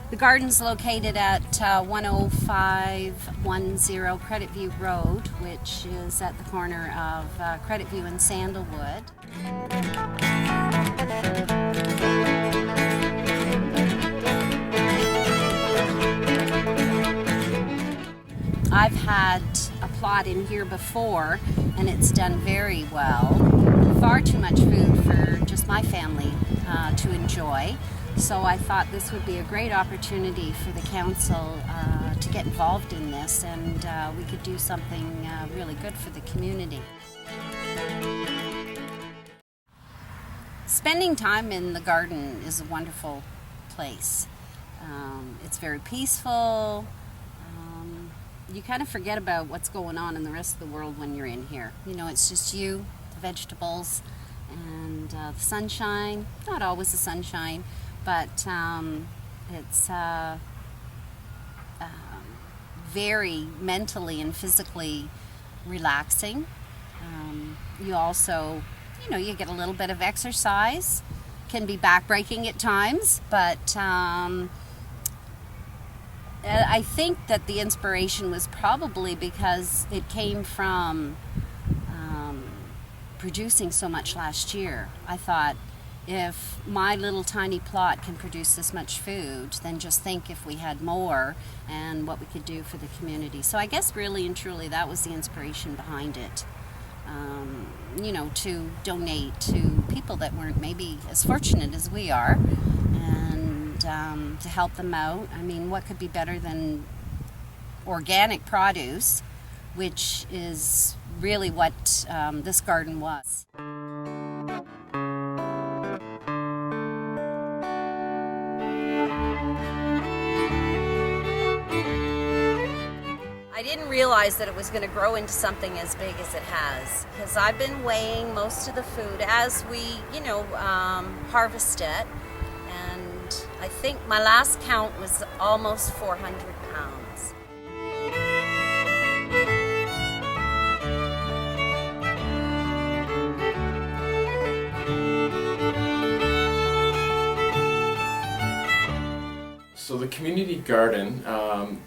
The garden's located at 10510 Credit View Road, which is at the corner of Credit View and Sandalwood. I've had a plot in here before, and it's done very well. Far too much food for just my family to enjoy. So I thought this would be a great opportunity for the council to get involved in this, and we could do something really good for the community. Spending time in the garden is a wonderful place. It's very peaceful. You kind of forget about what's going on in the rest of the world when you're in here. You know, it's just you, the vegetables, and the sunshine. Not always the sunshine, but it's very mentally and physically relaxing. You also, you know, you get a little bit of exercise. Can be backbreaking at times, but I think that the inspiration was probably because it came from producing so much last year. I thought, if my little tiny plot can produce this much food, then just think if we had more and what we could do for the community. So I guess really and truly that was the inspiration behind it. You know, to donate to people that weren't maybe as fortunate as we are, and to help them out. I mean, what could be better than organic produce, which is really what this garden was. I didn't realize that it was going to grow into something as big as it has, because I've been weighing most of the food as we, harvest it, and I think my last count was almost 400 pounds. So the community garden,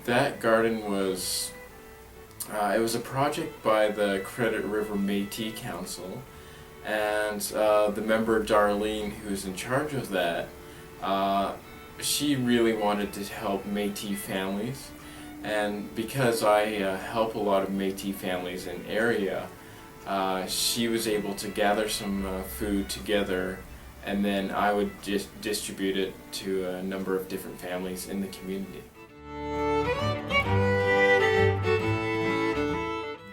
that garden was it was a project by the Credit River Métis Council, and the member Darlene, who's in charge of that, she really wanted to help Métis families, and because I help a lot of Métis families in area, she was able to gather some food together, and then I would just distribute it to a number of different families in the community.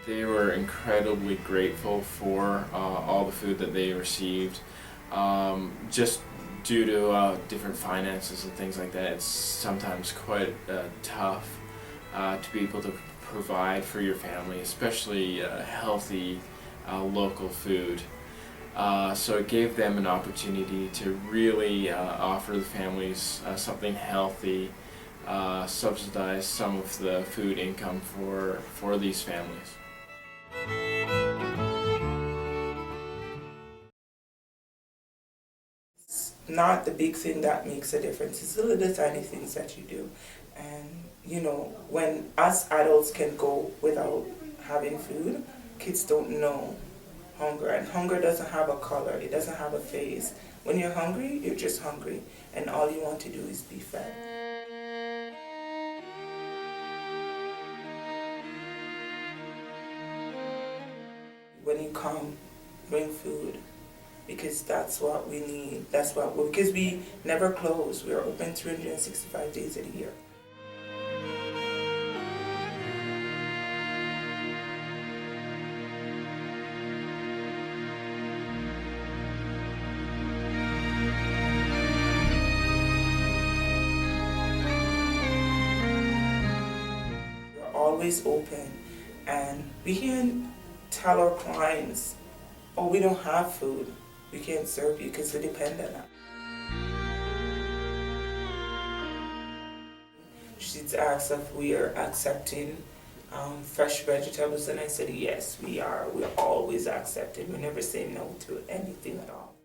They were incredibly grateful for all the food that they received. Just due to different finances and things like that, it's sometimes quite tough to be able to provide for your family, especially healthy local food. So it gave them an opportunity to really offer the families something healthy, subsidize some of the food income for these families. It's not the big thing that makes a difference, it's the little tiny things that you do. And when us adults can go without having food, kids don't know hunger, and hunger doesn't have a color, it doesn't have a face. When you're hungry, you're just hungry, and all you want to do is be fed. When you come, bring food, because that's what we need. Because we never close. We're open 365 days of the year. Always open, and we can tell our clients, oh, we don't have food, we can't serve you because we depend on that. She's asked if we are accepting fresh vegetables, and I said yes, we are. We're always accepting. We never say no to anything at all.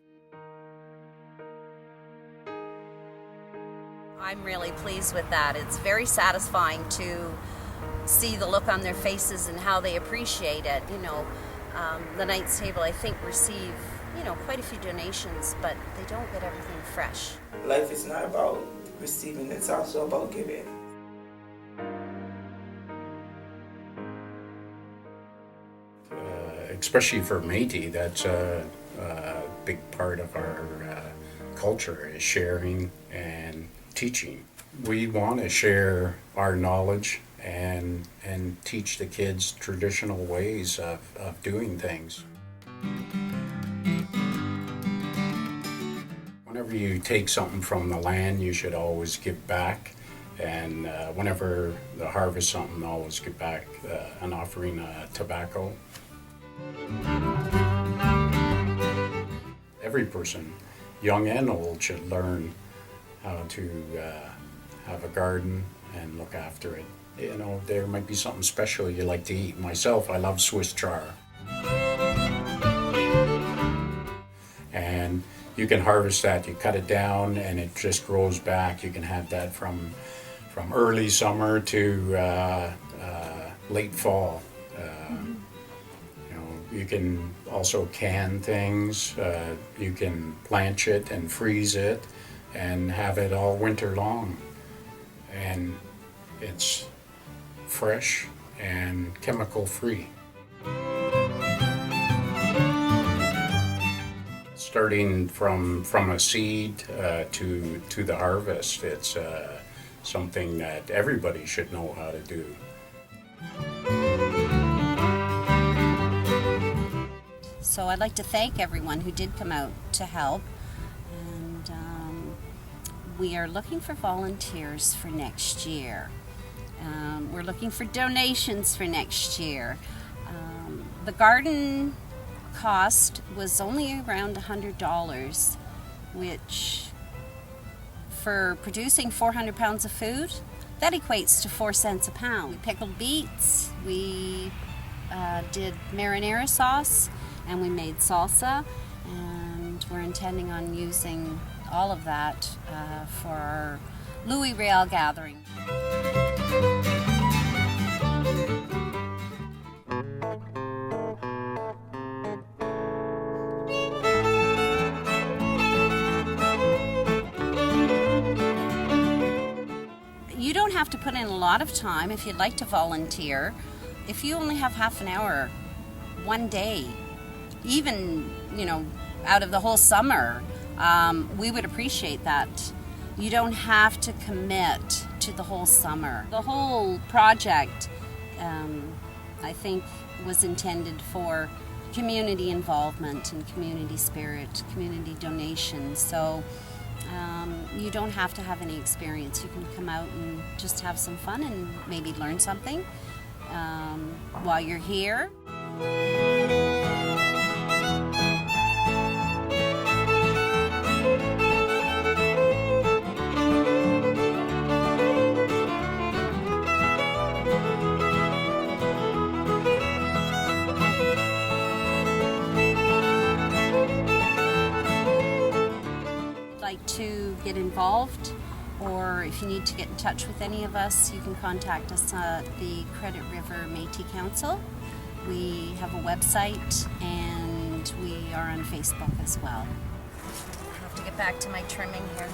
I'm really pleased with that. It's very satisfying to see the look on their faces and how they appreciate it. The Knights Table, I think, receive, quite a few donations, but they don't get everything fresh. Life is not about receiving, it's also about giving. Especially for Métis, that's a big part of our culture, is sharing and teaching. We want to share our knowledge and teach the kids traditional ways of doing things. Whenever you take something from the land, you should always give back. And whenever the harvest something, always give back an offering tobacco. Every person, young and old, should learn how to have a garden and look after it. There might be something special you like to eat. Myself, I love Swiss chard. And you can harvest that. You cut it down and it just grows back. You can have that from early summer to late fall. You can also can things. You can blanch it and freeze it and have it all winter long. And it's fresh and chemical free. Starting from a seed to the harvest, it's something that everybody should know how to do. So I'd like to thank everyone who did come out to help, and we are looking for volunteers for next year. We're looking for donations for next year. The garden cost was only around $100, which for producing 400 pounds of food, that equates to 4 cents a pound. We pickled beets, we did marinara sauce, and we made salsa, and we're intending on using all of that for our Louis Real gathering. You don't have to put in a lot of time if you'd like to volunteer. If you only have half an hour, one day, even, out of the whole summer, we would appreciate that. You don't have to commit to the whole summer. The whole project, I think, was intended for community involvement and community spirit, community donations. So you don't have to have any experience. You can come out and just have some fun and maybe learn something while you're here. Like to get involved, or if you need to get in touch with any of us, you can contact us at the Credit River Métis Council. We have a website and we are on Facebook as well. I have to get back to my trimming here.